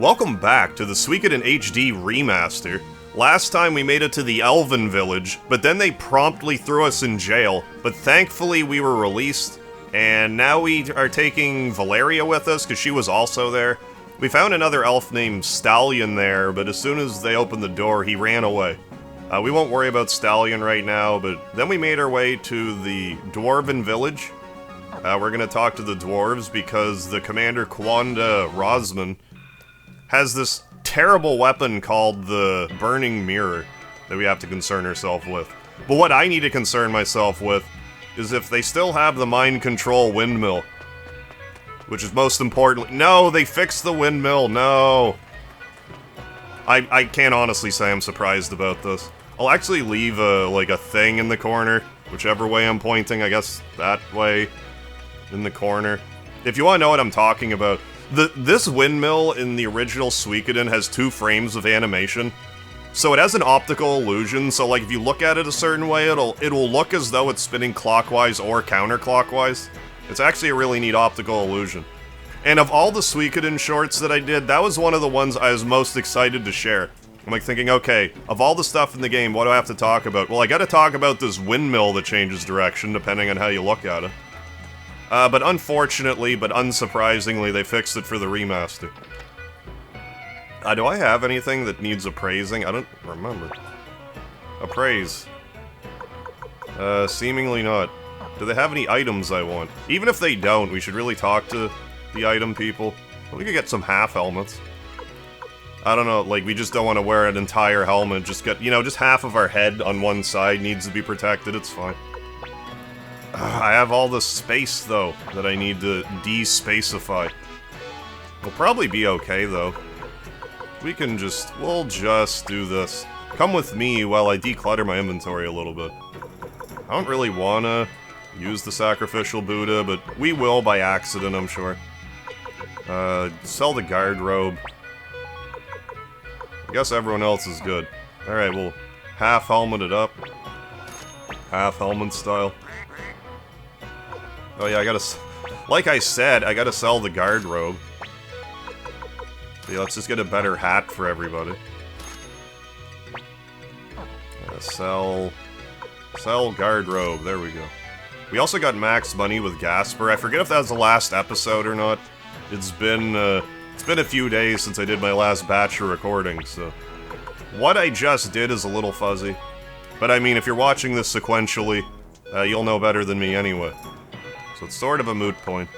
Welcome back to the Suikoden HD Remaster. Last time we made it to the Elven Village, but then they promptly threw us in jail, but thankfully we were released, and now we are taking Valeria with us, because she was also there. We found another elf named Stallion there, but as soon as they opened the door, he ran away. We won't worry about Stallion right now, but then we made our way to the Dwarven Village. We're gonna talk to the dwarves, because the commander, Kwanda Rosman, has this terrible weapon called the Burning Mirror that we have to concern ourselves with. But what I need to concern myself with is if they still have the mind control windmill. Which is most importantly— no, they fixed the windmill, no! I can't honestly say I'm surprised about this. I'll actually leave a thing in the corner, whichever way I'm pointing, I guess that way, in the corner. If you want to know what I'm talking about, this windmill in the original Suikoden has 2 frames of animation. So it has an optical illusion, so like if you look at it a certain way, it'll look as though it's spinning clockwise or counterclockwise. It's actually a really neat optical illusion. And of all the Suikoden shorts that I did, that was one of the ones I was most excited to share. I'm like thinking, okay, of all the stuff in the game, what do I have to talk about? Well, I gotta talk about this windmill that changes direction depending on how you look at it. But unfortunately, but unsurprisingly, they fixed it for the remaster. Do I have anything that needs appraising? I don't remember. Appraise. Seemingly not. Do they have any items I want? Even if they don't, we should really talk to the item people. Well, we could get some half helmets. I don't know, like, we just don't want to wear an entire helmet. Just get, just half of our head on one side needs to be protected. It's fine. I have all the space, though, that I need to de-spacify. We'll probably be okay, though. We'll just do this. Come with me while I declutter my inventory a little bit. I don't really wanna use the sacrificial Buddha, but we will by accident, I'm sure. Sell the guard robe. I guess everyone else is good. Alright, we'll half helmet it up. Half helmet style. Oh yeah, like I said, I gotta sell the guard robe. Yeah, let's just get a better hat for everybody. Sell guard robe, there we go. We also got max money with Gaspar. I forget if that was the last episode or not. It's been a few days since I did my last batch of recordings, so... what I just did is a little fuzzy. But I mean, if you're watching this sequentially, you'll know better than me anyway. So it's sort of a moot point.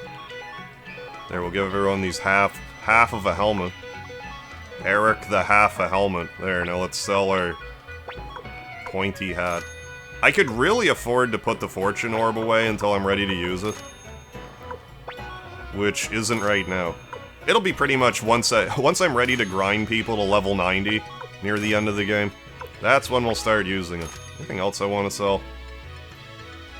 There, we'll give everyone these half of a helmet. Eric the half a helmet. There, now let's sell our pointy hat. I could really afford to put the fortune orb away until I'm ready to use it. Which isn't right now. It'll be pretty much once I'm ready to grind people to level 90 near the end of the game. That's when we'll start using it. Anything else I want to sell?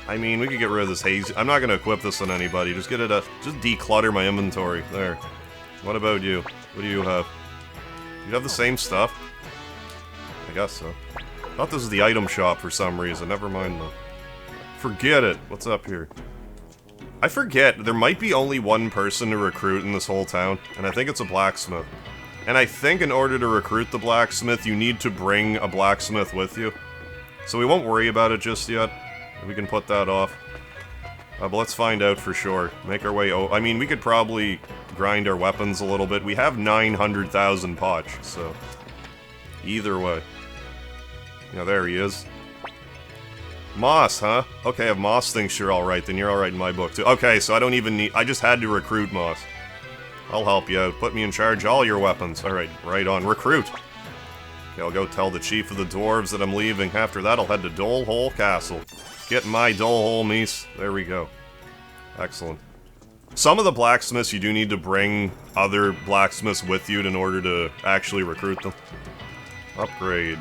I mean, we could get rid of this haze. I'm not going to equip this on anybody. Just just declutter my inventory. There. What about you? What do you have? You have the same stuff? I guess so. I thought this was the item shop for some reason. Never mind though. Forget it. What's up here? I forget. There might be only one person to recruit in this whole town, and I think it's a blacksmith. And I think in order to recruit the blacksmith, you need to bring a blacksmith with you. So we won't worry about it just yet. We can put that off. But let's find out for sure. Make our way I mean, we could probably grind our weapons a little bit. We have 900,000 potch, so... either way. Yeah, there he is. Moss, huh? Okay, if Moss thinks you're alright, then you're alright in my book too. Okay, so I don't even need... I just had to recruit Moss. I'll help you out. Put me in charge of all your weapons. Alright, right on. Recruit! Okay, I'll go tell the chief of the dwarves that I'm leaving. After that, I'll head to Dolehole Castle. Get in my Dolehole, Mies. There we go. Excellent. Some of the blacksmiths, you do need to bring other blacksmiths with you in order to actually recruit them. Upgrade.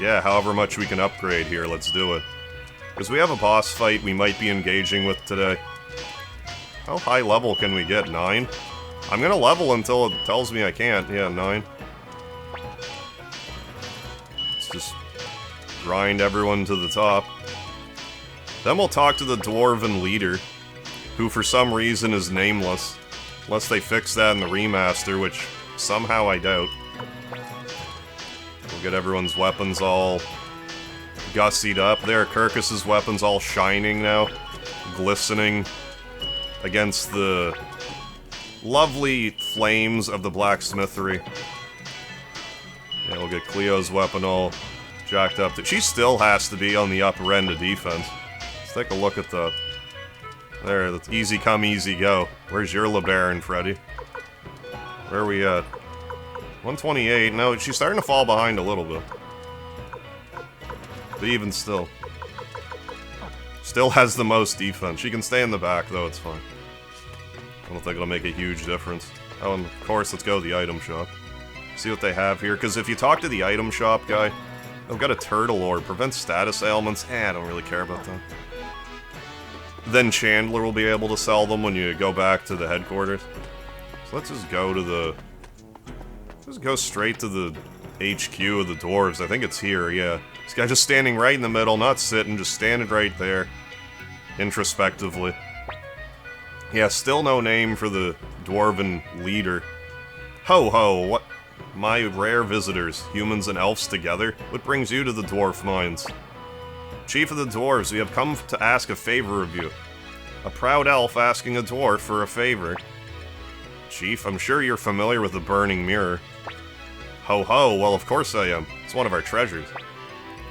Yeah, however much we can upgrade here, let's do it. Because we have a boss fight we might be engaging with today. How high level can we get? 9? I'm gonna level until it tells me I can't. Yeah, 9. Let's just grind everyone to the top. Then we'll talk to the dwarven leader, who for some reason is nameless. Unless they fix that in the remaster, which somehow I doubt. We'll get everyone's weapons all gussied up. There are Kirkis' weapons all shining now, glistening against the lovely flames of the blacksmithery. Yeah, we'll get Cleo's weapon all jacked up. She still has to be on the upper end of defense. Let's take a look at that. There, that's easy come, easy go. Where's your LeBaron, Freddy? Where are we at? 128. No, she's starting to fall behind a little bit. But even still. Still has the most defense. She can stay in the back, though, it's fine. I don't think it'll make a huge difference. Oh, and of course, let's go to the item shop. See what they have here, because if you talk to the item shop guy, they've got a turtle orb, prevents status ailments. I don't really care about that. Then Chandler will be able to sell them when you go back to the headquarters. So let's just go to the... Just go straight to the HQ of the dwarves. I think it's here, yeah. This guy just standing right in the middle, not sitting, just standing right there. Introspectively. Yeah, still no name for the dwarven leader. Ho ho, what? My rare visitors, humans and elves together? What brings you to the dwarf mines? Chief of the dwarves, we have come to ask a favor of you. A proud elf asking a dwarf for a favor. Chief, I'm sure you're familiar with the Burning Mirror. Ho ho, well of course I am. It's one of our treasures.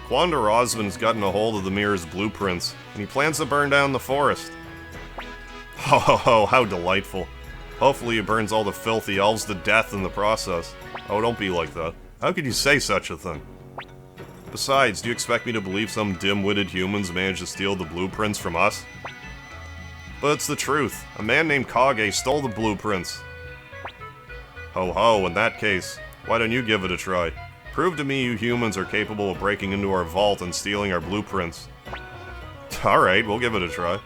Quandar Osmond's gotten a hold of the mirror's blueprints, and he plans to burn down the forest. Ho ho ho, how delightful. Hopefully he burns all the filthy elves to death in the process. Oh, don't be like that. How could you say such a thing? Besides, do you expect me to believe some dim-witted humans managed to steal the blueprints from us? But it's the truth. A man named Kage stole the blueprints. Ho ho, in that case, why don't you give it a try? Prove to me you humans are capable of breaking into our vault and stealing our blueprints. Alright, we'll give it a try.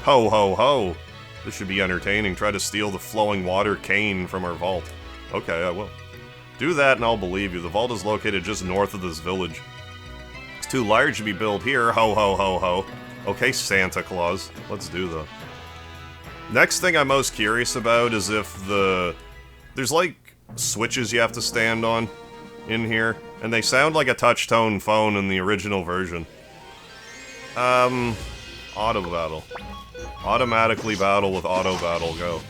Ho ho ho! This should be entertaining. Try to steal the flowing water cane from our vault. Okay, I will. Do that and I'll believe you. The vault is located just north of this village. It's too large to be built here. Ho ho ho ho. Okay, Santa Claus. Let's do that. Next thing I'm most curious about is if there's like switches you have to stand on in here, and they sound like a touch-tone phone in the original version. Auto battle. Automatically battle with auto battle, go.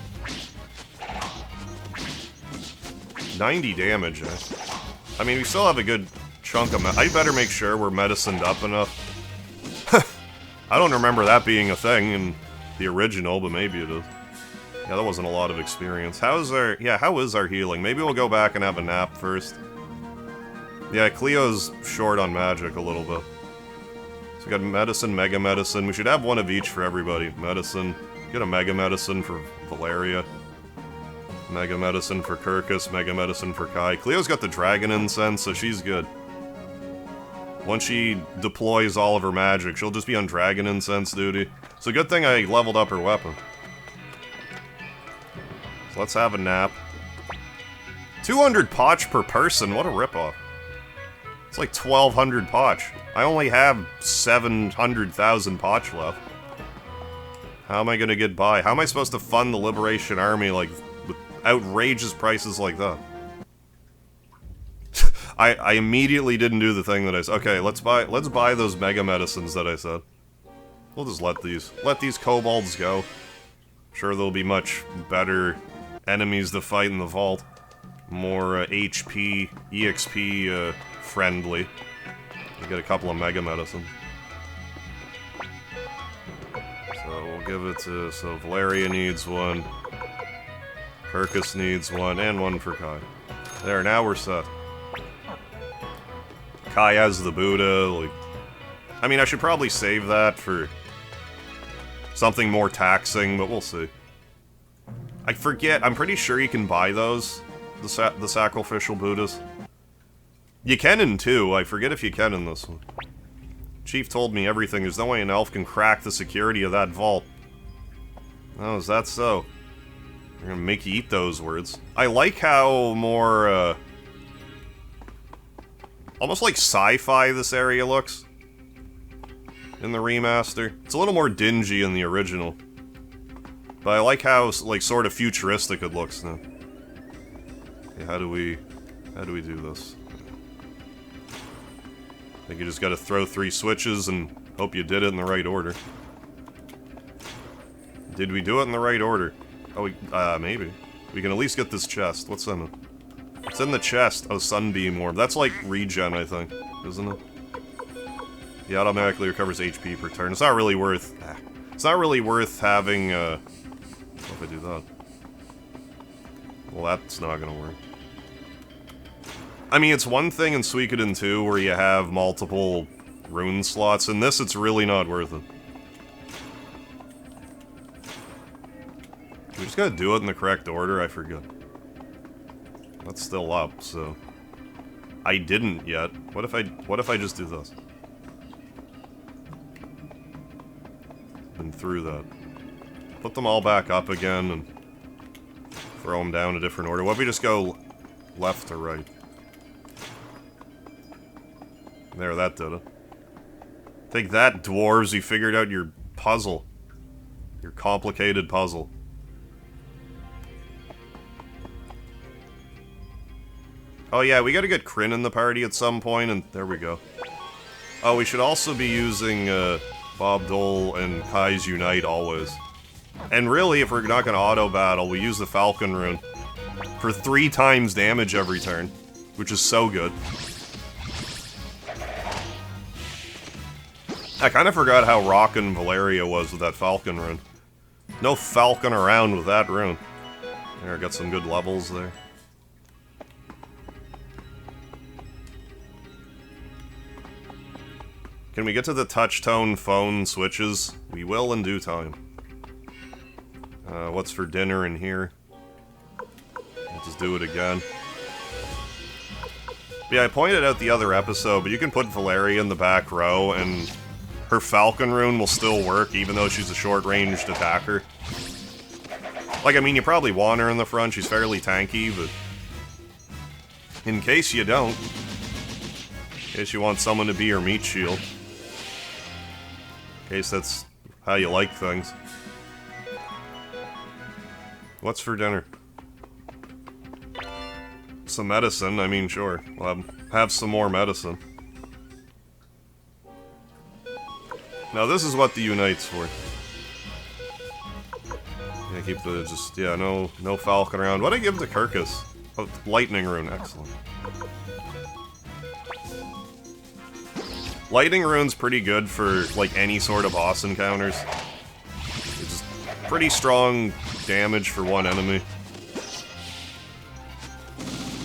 90 damage, eh? I mean, we still have a good chunk of I better make sure we're medicined up enough. I don't remember that being a thing in the original, but maybe it is. Yeah, that wasn't a lot of experience. How is our healing? Maybe we'll go back and have a nap first. Yeah, Cleo's short on magic a little bit. So we got medicine, mega medicine. We should have one of each for everybody. Medicine. Get a mega medicine for Valeria. Mega medicine for Kirkis. Mega medicine for Kai. Cleo's got the dragon incense, so she's good. Once she deploys all of her magic, she'll just be on dragon incense duty. So good thing I leveled up her weapon. So let's have a nap. 200 potch per person, what a ripoff. It's like 1,200 potch. I only have 700,000 potch left. How am I gonna get by? How am I supposed to fund the Liberation Army, like, with outrageous prices like that? I immediately didn't do the thing that I said. Okay, let's buy those mega medicines that I said. We'll just let these kobolds go. Sure, there'll be much better enemies to fight in the vault. More HP, EXP friendly. You get a couple of mega medicines. So we'll give it to, so Valeria needs one. Kirkis needs one, and one for Kai. There, now we're set. Kai has the Buddha, like... I mean, I should probably save that for something more taxing, but we'll see. I forget, I'm pretty sure you can buy those, the sacrificial Buddhas. You can in 2, I forget if you can in this one. Chief told me everything, there's no way an elf can crack the security of that vault. Oh, is that so? I'm gonna make you eat those words. I like how more, almost like sci-fi this area looks in the remaster. It's a little more dingy in the original. But I like how, like, sort of futuristic it looks now. Okay, how do we do this? I think you just gotta throw 3 switches and hope you did it in the right order. Did we do it in the right order? Oh, maybe. We can at least get this chest. What's in it? It's in the chest. Oh, Sunbeam Orb. That's like regen, I think. Isn't it? He automatically recovers HP per turn. It's not really worth... It's not really worth having, what if I do that? Well, that's not gonna work. I mean, it's one thing in Suikoden II where you have multiple rune slots. In this, it's really not worth it. We just gotta do it in the correct order, I forget. That's still up, so... I didn't yet. What if I just do this? And through that. Put them all back up again and throw them down a different order. What if we just go left to right? There, that did it. Take that, dwarves, you figured out your puzzle. Your complicated puzzle. Oh yeah, we gotta get Kryn in the party at some point, and there we go. Oh, we should also be using, Bob Dole and Kai's Unite always. And really, if we're not gonna auto-battle, we use the Falcon Rune for 3 times damage every turn, which is so good. I kind of forgot how rockin' Valeria was with that Falcon Rune. No falcon around with that rune. There, got some good levels there. Can we get to the touch-tone phone switches? We will in due time. What's for dinner in here? I'll just do it again. Yeah, I pointed out the other episode, but you can put Valeria in the back row, and her Falcon Rune will still work, even though she's a short-ranged attacker. Like, I mean, you probably want her in the front, she's fairly tanky, but... in case you don't... in case you want someone to be your meat shield. In case that's how you like things. What's for dinner? Some medicine, I mean, sure. We'll have some more medicine. Now this is what the Unite's for. Yeah, keep the, just, yeah, no Falcon around. What'd I give to Kirkis? Oh, Lightning Rune, excellent. Lightning Rune's pretty good for, like, any sort of boss encounters. It's just pretty strong damage for one enemy.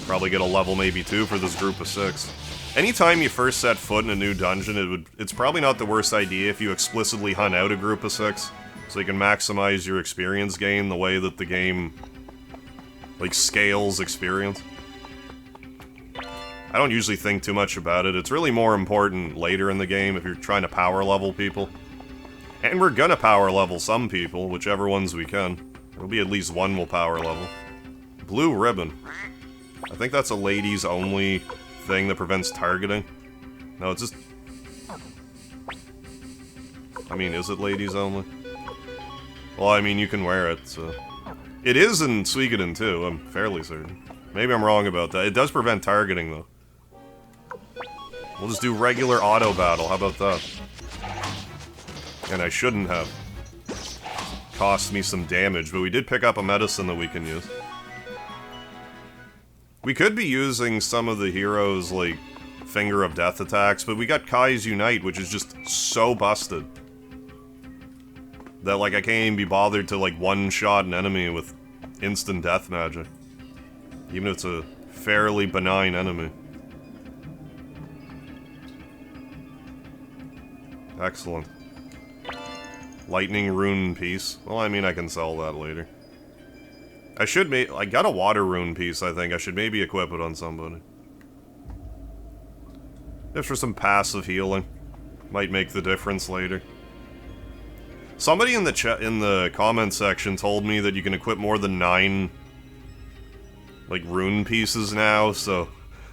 Probably get a level maybe 2 for this group of 6. Anytime you first set foot in a new dungeon, it's probably not the worst idea if you explicitly hunt out a group of 6, so you can maximize your experience gain the way that the game, like, scales experience. I don't usually think too much about it. It's really more important later in the game if you're trying to power level people. And we're gonna power level some people, whichever ones we can. There'll be at least one will power level. Blue ribbon. I think that's a ladies only thing that prevents targeting. No, it's just... I mean, is it ladies only? Well, I mean, you can wear it, so... It is in Suikoden too, I'm fairly certain. Maybe I'm wrong about that. It does prevent targeting, though. We'll just do regular auto battle, how about that? And I shouldn't have. Cost me some damage, but we did pick up a medicine that we can use. We could be using some of the heroes', like, Finger of Death attacks, but we got Kai's Unite, which is just so busted. That, like, I can't even be bothered to, like, one-shot an enemy with instant death magic. Even if it's a fairly benign enemy. Excellent. Lightning Rune piece. Well, I mean, I can sell that later. I should I got a water rune piece, I think. I should maybe equip it on somebody. Just for some passive healing. Might make the difference later. Somebody in the comment section told me that you can equip more than 9, like, rune pieces now, so...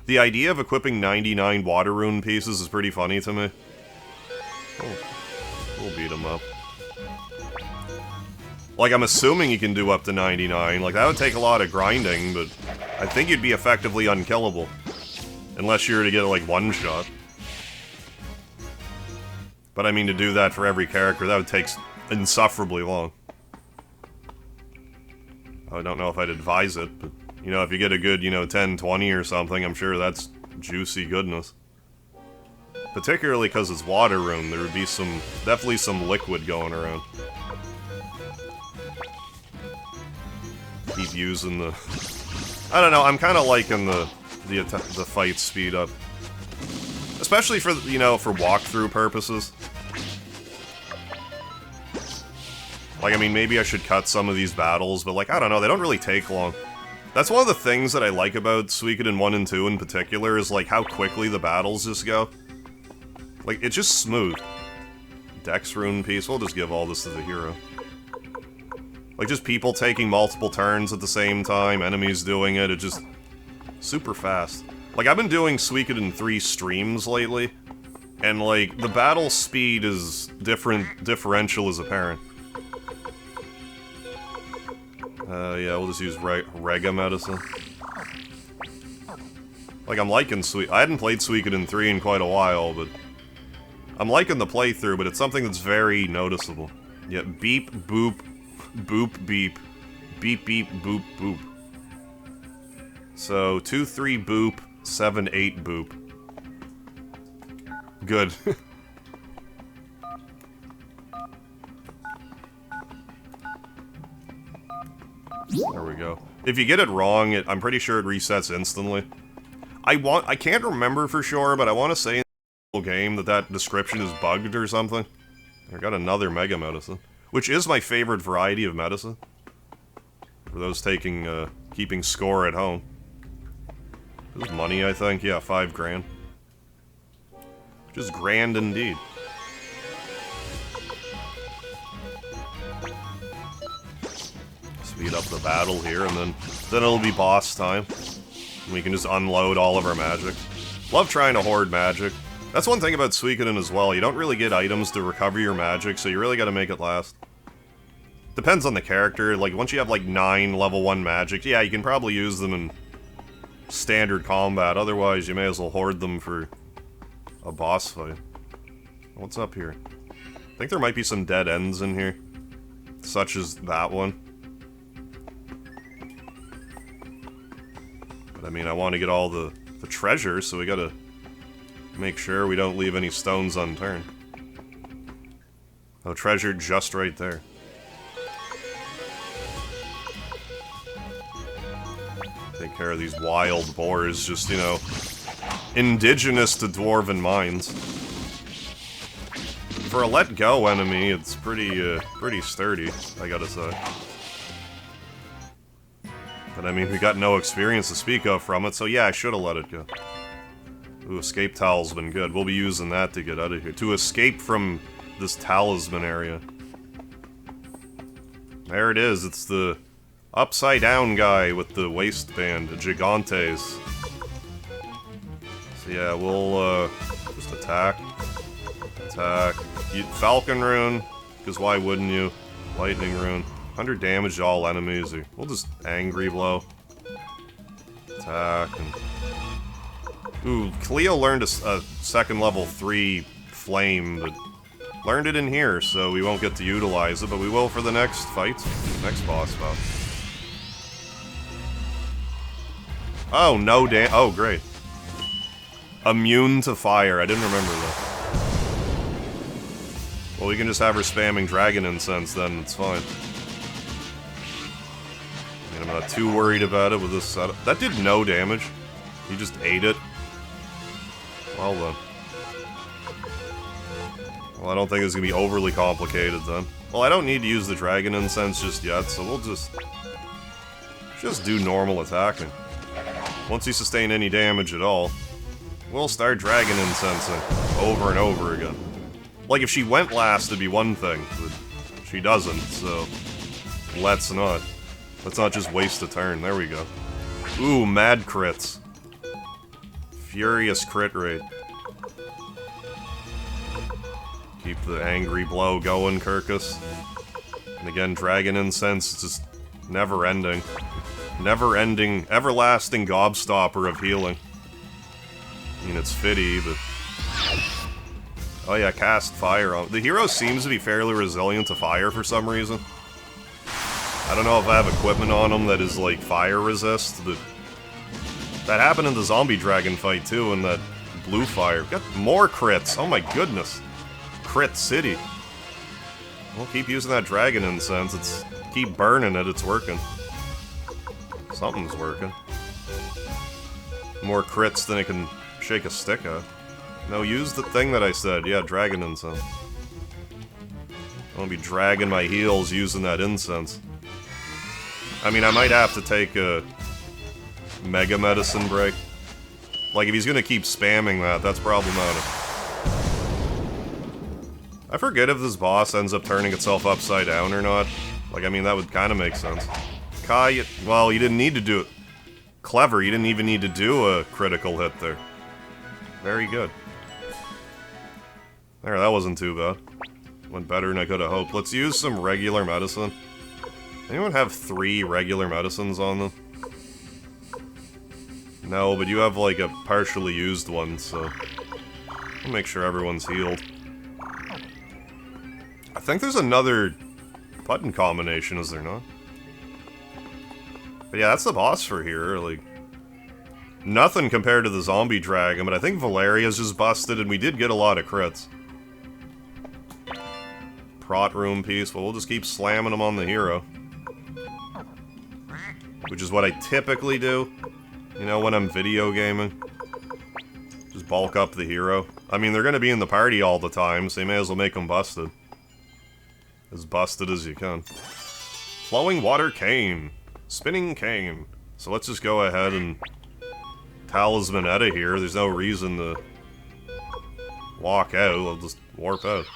The idea of equipping 99 water rune pieces is pretty funny to me. We'll beat him up. Like, I'm assuming you can do up to 99. Like, that would take a lot of grinding, but I think you'd be effectively unkillable. Unless you were to get, like, one shot. But I mean, to do that for every character, that would take insufferably long. I don't know if I'd advise it, but, you know, if you get a good, you know, 10, 20 or something, I'm sure that's juicy goodness. Particularly because it's water rune, there would be definitely some liquid going around. Keep using the... I don't know, I'm kind of liking the fight speed up. Especially for, you know, for walkthrough purposes. Like, I mean, maybe I should cut some of these battles, but, like, I don't know, they don't really take long. That's one of the things that I like about Suikoden 1 and 2 in particular, is, like, how quickly the battles just go. Like, it's just smooth. Dex rune piece, we'll just give all this to the hero. Like, just people taking multiple turns at the same time, enemies doing it, it just... super fast. Like, I've been doing Suikoden 3 streams lately, and, like, the battle speed is differential is apparent. Yeah, we'll just use Rega medicine. Like, I'm liking I hadn't played Suikoden 3 in quite a while, but... I'm liking the playthrough, but it's something that's very noticeable. Yeah, beep, boop, boop, beep. Beep, beep, boop, boop. So, 2, 3, boop, 7, 8, boop. Good. There we go. If you get it wrong, I'm pretty sure it resets instantly. I can't remember for sure, but I want to say in the game that description is bugged or something. I got another Mega Medicine, which is my favorite variety of medicine. For those keeping score at home. This is money, I think. Yeah, 5 grand. Which is grand indeed. Speed up the battle here, and then it'll be boss time. And we can just unload all of our magic. Love trying to hoard magic. That's one thing about Suikoden as well. You don't really get items to recover your magic, so you really gotta make it last. Depends on the character. Like, once you have, like, 9 level 1 magic, yeah, you can probably use them in standard combat. Otherwise, you may as well hoard them for a boss fight. What's up here? I think there might be some dead ends in here. Such as that one. But, I mean, I want to get all the treasure, so we gotta make sure we don't leave any stones unturned. Oh, treasure just right there. Take care of these wild boars, just, you know, indigenous to dwarven mines. For a let-go enemy, it's pretty sturdy, I gotta say. But I mean, we got no experience to speak of from it, so yeah, I should've let it go. Ooh, escape towel's been good. We'll be using that to get out of here. To escape from this talisman area. There it is, it's the upside-down guy with the waistband, the Gigantes. So yeah, we'll, just attack. Attack. Falcon Rune, because why wouldn't you? Lightning Rune. 100 damage to all enemies, or we'll just Angry Blow. Attack, and... Ooh, Cleo learned a second level 3 Flame, but learned it in here, so we won't get to utilize it, but we will for the next fight. Next boss fight. Oh, no oh, great. Immune to fire, I didn't remember that. Well, we can just have her spamming Dragon Incense then, it's fine. I mean, I'm not too worried about it with this setup. That did no damage. He just ate it. Well then. Well, I don't think it's gonna be overly complicated then. Well, I don't need to use the Dragon Incense just yet, so we'll just do normal attacking. Once you sustain any damage at all, we'll start Dragon Incensing over and over again. Like, if she went last, it'd be one thing, but she doesn't, so let's not. Let's not just waste a turn. There we go. Ooh, mad crits. Furious crit rate. Keep the Angry Blow going, Kirkis. And again, Dragon Incense is just never ending. never-ending, everlasting gobstopper of healing. I mean, it's fitty, but... Oh yeah, cast fire on... The hero seems to be fairly resilient to fire for some reason. I don't know if I have equipment on him that is, like, fire resist, but... That happened in the zombie dragon fight, too, in that blue fire. Got more crits! Oh my goodness! Crit city. We'll keep using that dragon incense. It's... Keep burning it, it's working. Something's working. More crits than it can shake a stick at. No, use the thing that I said. Yeah, dragon incense. I'm gonna be dragging my heels using that incense. I mean, I might have to take a mega medicine break. Like, if he's gonna keep spamming that, that's problematic. I forget if this boss ends up turning itself upside down or not. Like, I mean, that would kind of make sense. Kai, well, you didn't need to do it. Clever, you didn't even need to do a critical hit there. Very good. There, that wasn't too bad. Went better than I could have hoped. Let's use some regular medicine. Anyone have 3 regular medicines on them? No, but you have, like, a partially used one, so... I'll make sure everyone's healed. I think there's another button combination, is there not? But yeah, that's the boss for here, like... Nothing compared to the zombie dragon, but I think Valeria's just busted, and we did get a lot of crits. Prot room piece, well, we'll just keep slamming them on the hero. Which is what I typically do, you know, when I'm video gaming. Just bulk up the hero. I mean, they're gonna be in the party all the time, so you may as well make them busted. As busted as you can. Flowing water cane. Spinning cane. So let's just go ahead and talisman Etta here. There's no reason to walk out. I'll just warp out.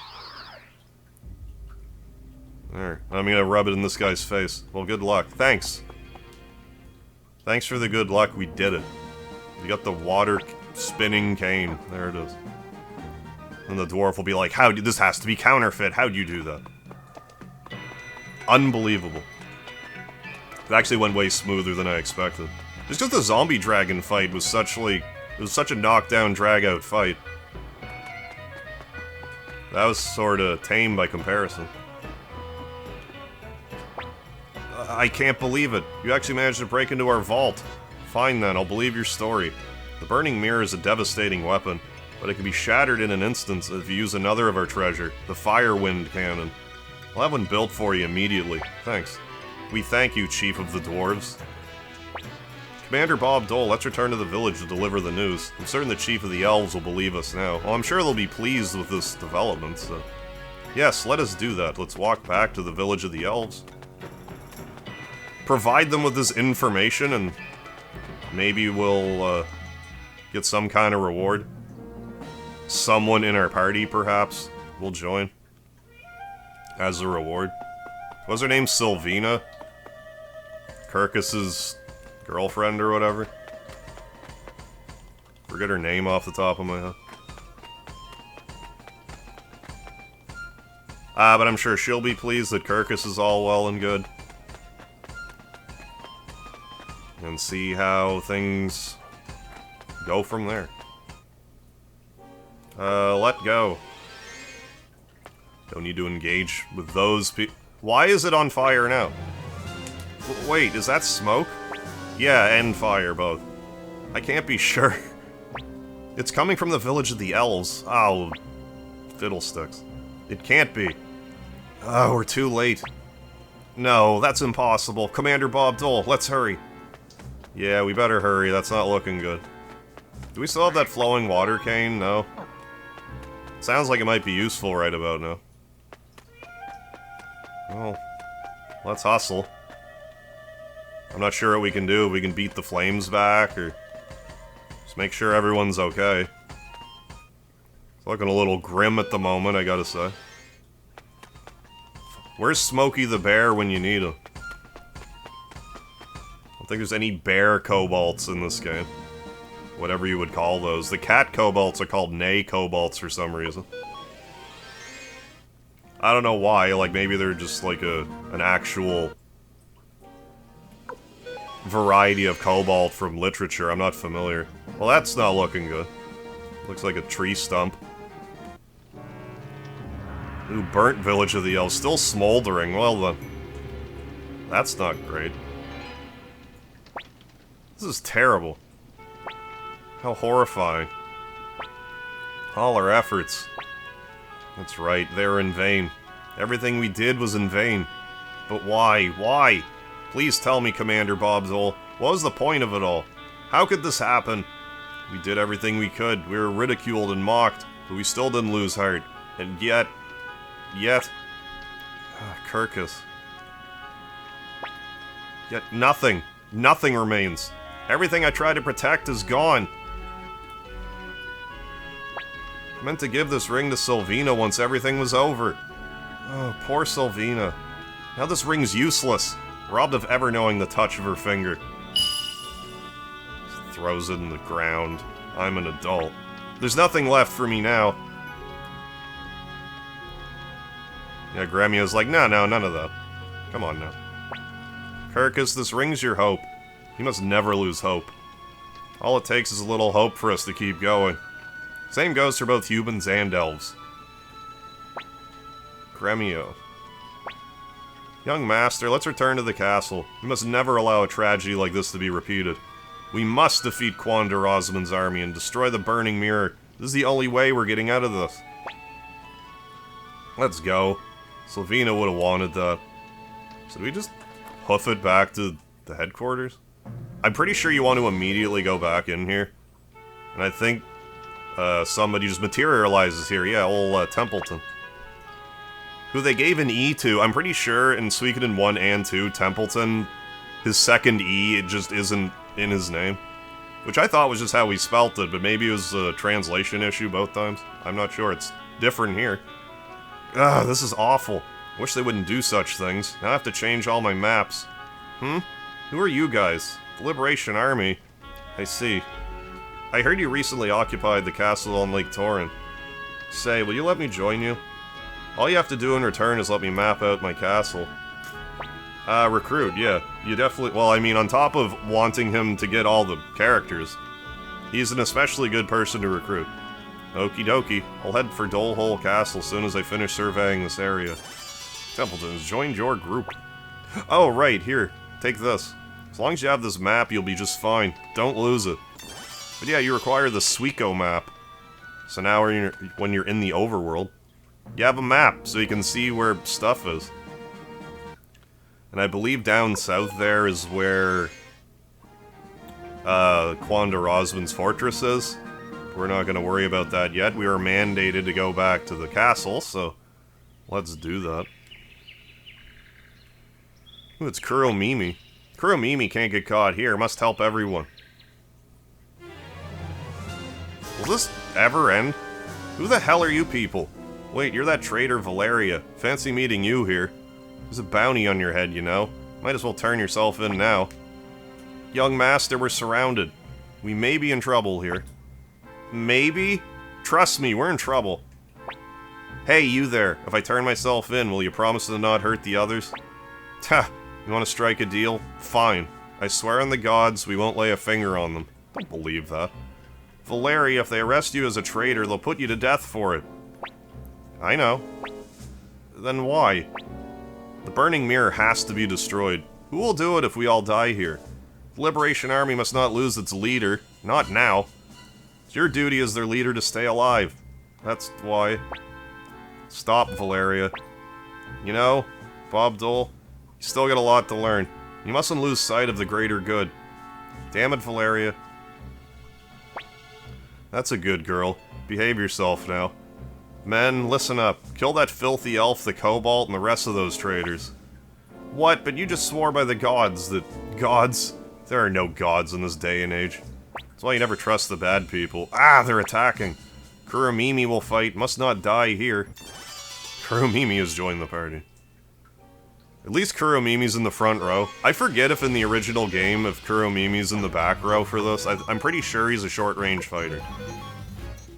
There. I'm gonna rub it in this guy's face. Well, good luck. Thanks. Thanks for the good luck. We did it. You got the water spinning cane. There it is. And the dwarf will be like, how did this has to be counterfeit. How'd you do that? Unbelievable. It actually went way smoother than I expected. Just because the zombie dragon fight was such, like... It was such a knockdown, drag-out fight. That was sorta tame by comparison. I can't believe it. You actually managed to break into our vault. Fine then, I'll believe your story. The Burning Mirror is a devastating weapon, but it can be shattered in an instant if you use another of our treasure, the Firewind Cannon. I'll have one built for you immediately. Thanks. We thank you, Chief of the Dwarves. Commander Bob Dole, let's return to the village to deliver the news. I'm certain the Chief of the Elves will believe us now. Well, I'm sure they'll be pleased with this development, so... Yes, let us do that. Let's walk back to the village of the Elves. Provide them with this information, and maybe we'll, get some kind of reward. Someone in our party, perhaps, will join. As a reward. Was her name Sylvina? Kirkis' girlfriend or whatever? Forget her name off the top of my head. But I'm sure she'll be pleased that Kirkis is all well and good. And see how things go from there. Let go. Don't need to engage with those people. Why is it on fire now? Wait, is that smoke? Yeah, and fire, both. I can't be sure. It's coming from the village of the elves. Oh, fiddlesticks. It can't be. Oh, we're too late. No, that's impossible. Commander Bob Dole, let's hurry. Yeah, we better hurry. That's not looking good. Do we still have that flowing water cane? No. Sounds like it might be useful right about now. Well, let's hustle. I'm not sure what we can do. We can beat the flames back, or just make sure everyone's okay. It's looking a little grim at the moment, I gotta say. Where's Smokey the Bear when you need him? I don't think there's any bear kobolds in this game. Whatever you would call those. The cat kobolds are called Nay kobolds for some reason. I don't know why, like maybe they're just like an actual variety of cobalt from literature. I'm not familiar. Well, that's not looking good. Looks like a tree stump. Ooh, burnt village of the elves. Still smoldering. Well then. That's not great. This is terrible. How horrifying. All our efforts. That's right, they're in vain. Everything we did was in vain. But why? Why? Please tell me, Commander Bobdole. What was the point of it all? How could this happen? We did everything we could. We were ridiculed and mocked, but we still didn't lose heart. And yet... Kirkis. Yet nothing. Nothing remains. Everything I tried to protect is gone. I meant to give this ring to Sylvina once everything was over. Oh, poor Sylvina. Now this ring's useless, robbed of ever knowing the touch of her finger. Throws it in the ground. I'm an adult. There's nothing left for me now. Yeah, Gremio's like, no, none of that. Come on now. Kirkis, this ring's your hope. You must never lose hope. All it takes is a little hope for us to keep going. Same goes for both humans and elves. Gremio. Young master, let's return to the castle. We must never allow a tragedy like this to be repeated. We must defeat Quandar Osmond's army and destroy the Burning Mirror. This is the only way we're getting out of this. Let's go. Sylvina would have wanted that. Should we just hoof it back to the headquarters? I'm pretty sure you want to immediately go back in here. And I think somebody just materializes here. Yeah, old Templeton. Who they gave an E to. I'm pretty sure in Suikoden I and II, Templeton, his second E, it just isn't in his name. Which I thought was just how he spelt it, but maybe it was a translation issue both times. I'm not sure. It's different here. Ah, this is awful. Wish they wouldn't do such things. Now I have to change all my maps. Who are you guys? The Liberation Army. I see. I heard you recently occupied the castle on Lake Torrent. Say, will you let me join you? All you have to do in return is let me map out my castle. Recruit, yeah. You definitely... Well, I mean, on top of wanting him to get all the characters, he's an especially good person to recruit. Okie dokie. I'll head for Dolehole Castle as soon as I finish surveying this area. Templeton has joined your group. Oh, right, here. Take this. As long as you have this map, you'll be just fine. Don't lose it. But yeah, you require the Suiko map. So now when you're in the overworld, you have a map, so you can see where stuff is. And I believe down south there is where Quandar Osmond's fortress is. We're not going to worry about that yet. We are mandated to go back to the castle, so let's do that. Ooh, it's Kuromimi. Kuromimi can't get caught here. Must help everyone. Will this ever end? Who the hell are you people? Wait, you're that traitor Valeria. Fancy meeting you here. There's a bounty on your head, you know. Might as well turn yourself in now. Young master, we're surrounded. We may be in trouble here. Maybe? Trust me, we're in trouble. Hey, you there. If I turn myself in, will you promise to not hurt the others? Ha! You want to strike a deal? Fine. I swear on the gods, we won't lay a finger on them. Don't believe that. Valeria, if they arrest you as a traitor, they'll put you to death for it. I know. Then why? The Burning Mirror has to be destroyed. Who will do it if we all die here? The Liberation Army must not lose its leader. Not now. It's your duty as their leader to stay alive. That's why. Stop, Valeria. You know, Bob Dole, you still got a lot to learn. You mustn't lose sight of the greater good. Damn it, Valeria. That's a good girl. Behave yourself now. Men, listen up. Kill that filthy elf, the kobold, and the rest of those traitors. What? But you just swore by the gods that... Gods? There are no gods in this day and age. That's why you never trust the bad people. Ah, they're attacking. Kuromimi will fight. Must not die here. Kuromimi has joined the party. At least Kuromimi's in the front row. I forget if in the original game, if Kuromimi's in the back row for this. I'm pretty sure he's a short-range fighter.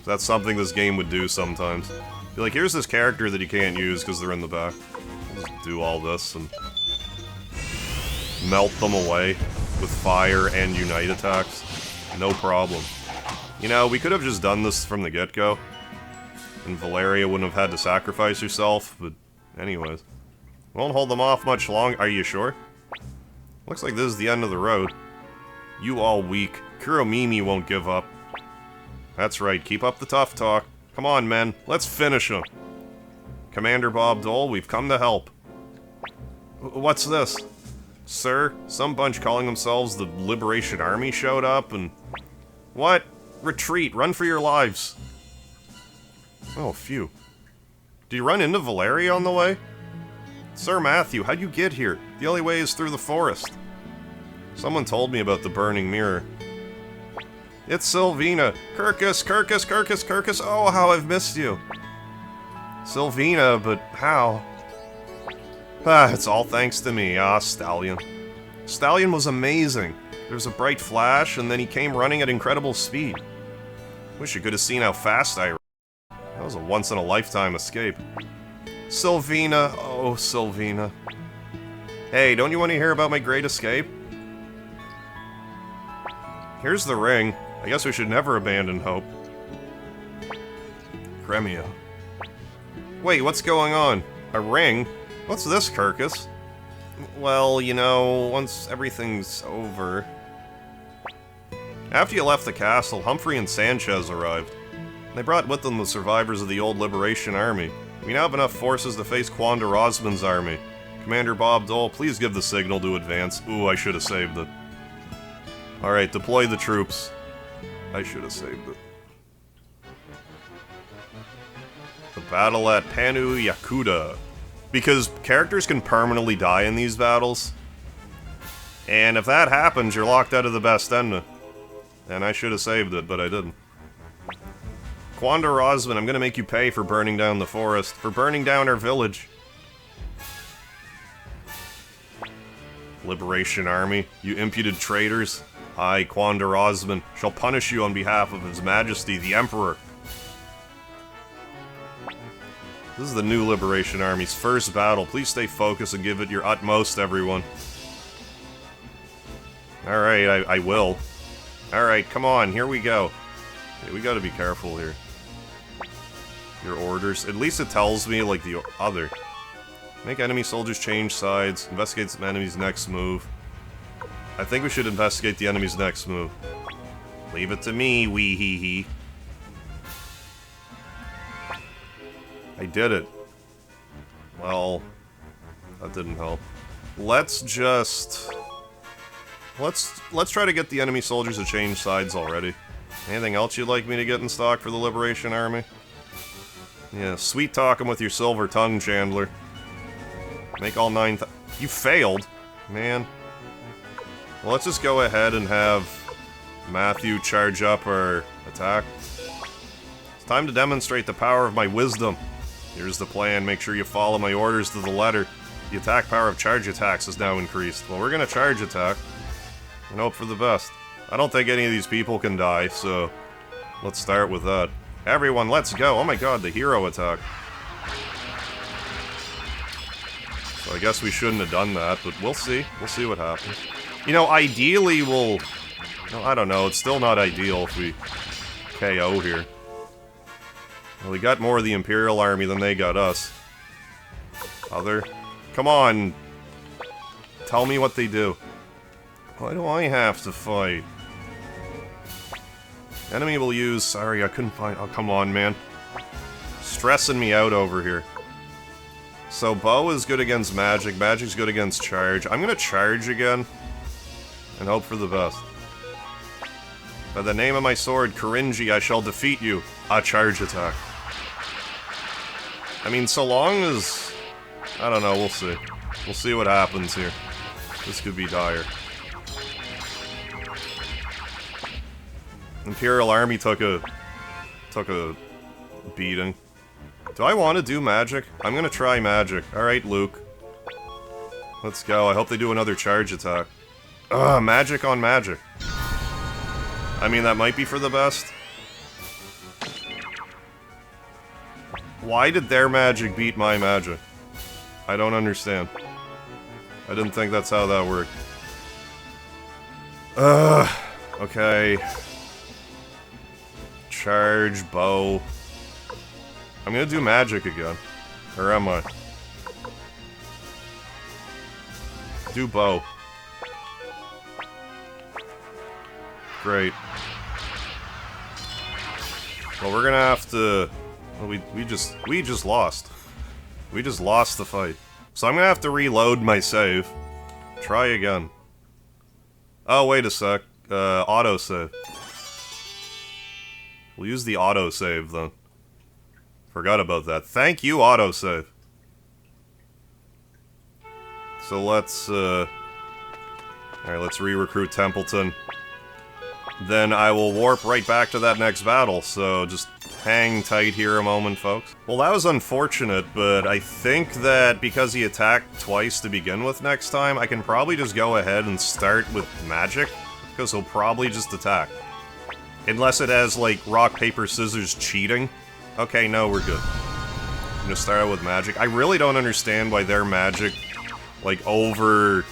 That's something this game would do sometimes. Be like, here's this character that you can't use because they're in the back. We'll just do all this and melt them away. with fire and unite attacks. No problem. You know, we could have just done this from the get-go, and Valeria wouldn't have had to sacrifice herself, but anyways. Won't hold them off much longer. Are you sure? Looks like this is the end of the road. You all weak. Kuromimi won't give up. That's right, keep up the tough talk. Come on, men, let's finish him. Commander Bob Dole, we've come to help. What's this? Sir, some bunch calling themselves the Liberation Army showed up and... What? Retreat, run for your lives. Oh, phew. Did you run into Valeria on the way? Sir Matthew, how'd you get here? The only way is through the forest. Someone told me about the burning mirror. It's Sylvina. Kirkis, Kirkis, Kirkis, Kirkis. Oh, how I've missed you. Sylvina, but how? Ah, it's all thanks to me. Ah, Stallion. Stallion was amazing. There was a bright flash, and then he came running at incredible speed. Wish you could have seen how fast I ran. That was a once-in-a-lifetime escape. Sylvina. Oh, Sylvina. Hey, don't you want to hear about my great escape? Here's the ring. I guess we should never abandon hope. Cremio. Wait, what's going on? A ring? What's this, Kirkis? Well, you know, once everything's over... After you left the castle, Humphrey and Sanchez arrived. They brought with them the survivors of the old Liberation Army. We now have enough forces to face Quanda Rosman's army. Commander Bob Dole, please give the signal to advance. Ooh, I should have saved it. Alright, deploy the troops. I should have saved it. The battle at Pannu, Yakuta. Because characters can permanently die in these battles. And if that happens, you're locked out of the best ending. And I should have saved it, but I didn't. Quanda Rosman, I'm gonna make you pay for burning down the forest, for burning down our village. Liberation Army, you impudent traitors. I, Quanda Rosman, shall punish you on behalf of His Majesty, the Emperor. This is the new Liberation Army's first battle. Please stay focused and give it your utmost, everyone. Alright, I will. Alright, come on, here we go. Okay, we gotta be careful here. Your orders. At least it tells me, like, the other. Make enemy soldiers change sides. Investigate some enemy's next move. I think we should investigate the enemy's next move. Leave it to me, wee hee hee. I did it. Well, that didn't help. Let's just... Let's try to get the enemy soldiers to change sides already. Anything else you'd like me to get in stock for the Liberation Army? Yeah, sweet talking with your silver tongue, Chandler. Make all 9 You failed? Man. Well, let's just go ahead and have Matthew charge up our attack. It's time to demonstrate the power of my wisdom. Here's the plan. Make sure you follow my orders to the letter. The attack power of charge attacks is now increased. Well, we're gonna charge attack and hope for the best. I don't think any of these people can die, so let's start with that. Everyone, let's go! Oh my god, the hero attack. So I guess we shouldn't have done that, but we'll see. We'll see what happens. You know, ideally we'll... No, I don't know, it's still not ideal if we KO here. Well, we got more of the Imperial Army than they got us. Other... Come on! Tell me what they do. Why do I have to fight? Enemy will use... Sorry, I couldn't find... Oh, come on, man. Stressing me out over here. So, bow is good against magic. Magic's good against charge. I'm gonna charge again. And hope for the best. By the name of my sword, Korinji, I shall defeat you. A charge attack. I mean, so long as... I don't know, we'll see. We'll see what happens here. This could be dire. Imperial Army took a beating. Do I want to do magic? I'm gonna try magic. Alright, Luke. Let's go. I hope they do another charge attack. Ugh, magic on magic. I mean, that might be for the best. Why did their magic beat my magic? I don't understand. I didn't think that's how that worked. Okay. Charge, bow. I'm gonna do magic again. Or am I? Do bow. Great. Well, we're gonna have to... Well, we just lost. We just lost the fight. So I'm gonna have to reload my save. Try again. Oh, wait a sec. Autosave. We'll use the autosave, then. Forgot about that. Thank you, autosave. So let's, Alright, let's re-recruit Templeton. Then I will warp right back to that next battle, so just hang tight here a moment, folks. Well, that was unfortunate, but I think that because he attacked twice to begin with next time, I can probably just go ahead and start with magic, because he'll probably just attack. Unless it has, like, rock, paper, scissors cheating. Okay, no, we're good. I'm gonna start out with magic. I really don't understand why their magic, like, you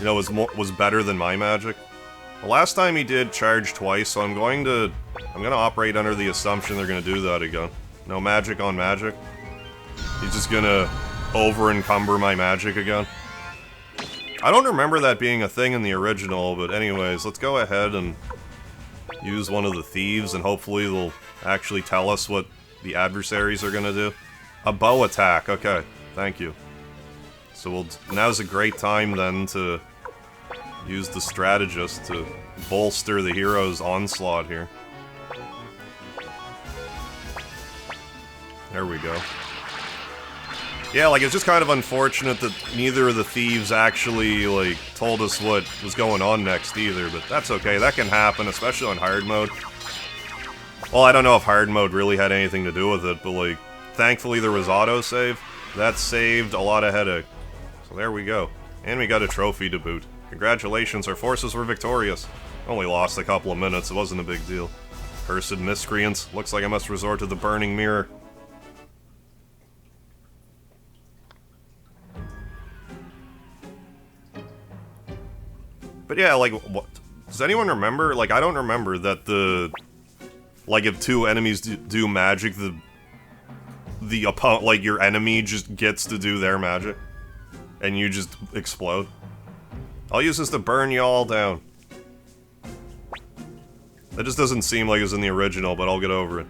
know, was better than my magic. The last time he did charge twice, so I'm gonna operate under the assumption they're gonna do that again. No magic on magic. He's just gonna over-encumber my magic again. I don't remember that being a thing in the original, but anyways, let's go ahead and use one of the thieves, and hopefully they'll actually tell us what the adversaries are gonna do. A bow attack, okay. Thank you. So now's a great time then to use the strategist to bolster the hero's onslaught here. There we go. Yeah, like, it's just kind of unfortunate that neither of the thieves actually, like, told us what was going on next either, but that's okay, that can happen, especially on hard mode. Well, I don't know if hard mode really had anything to do with it, but, like, thankfully there was autosave. That saved a lot of headache. So there we go. And we got a trophy to boot. Congratulations, our forces were victorious. Only lost a couple of minutes, it wasn't a big deal. Cursed miscreants. Looks like I must resort to the burning mirror. But yeah, like, what, does anyone remember? Like, I don't remember that like, if two enemies do magic, the opponent, like, your enemy just gets to do their magic. And you just explode. I'll use this to burn you all down. That just doesn't seem like it's in the original, but I'll get over it.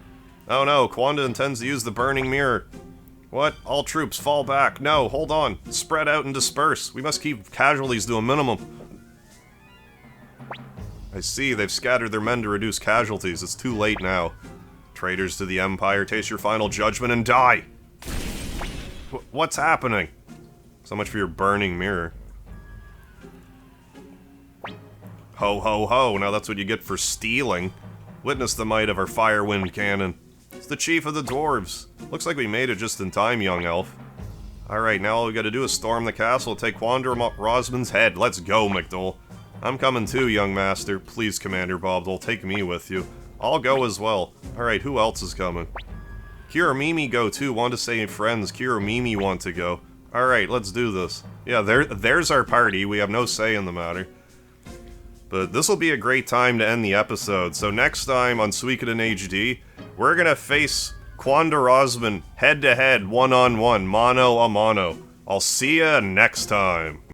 Oh no, Kwanda intends to use the burning mirror. What? All troops, fall back. No, hold on. Spread out and disperse. We must keep casualties to a minimum. I see, they've scattered their men to reduce casualties. It's too late now. Traitors to the Empire, taste your final judgment and die! What's happening? So much for your burning mirror. Ho ho ho, now that's what you get for stealing. Witness the might of our Firewind cannon. It's the chief of the dwarves. Looks like we made it just in time, young elf. Alright, now all we gotta do is storm the castle, take Quandra Rosman's head. Let's go, McDole. I'm coming too, young master. Please, Commander Bobdole, take me with you. I'll go as well. Alright, who else is coming? Kira Mimi go too, want to say friends. Kira Mimi want to go. Alright, let's do this. Yeah, there's our party, we have no say in the matter. But this will be a great time to end the episode, so next time on Suikoden HD, we're gonna face Quandra Rosman head-to-head, one-on-one, mano a mano. I'll see ya next time.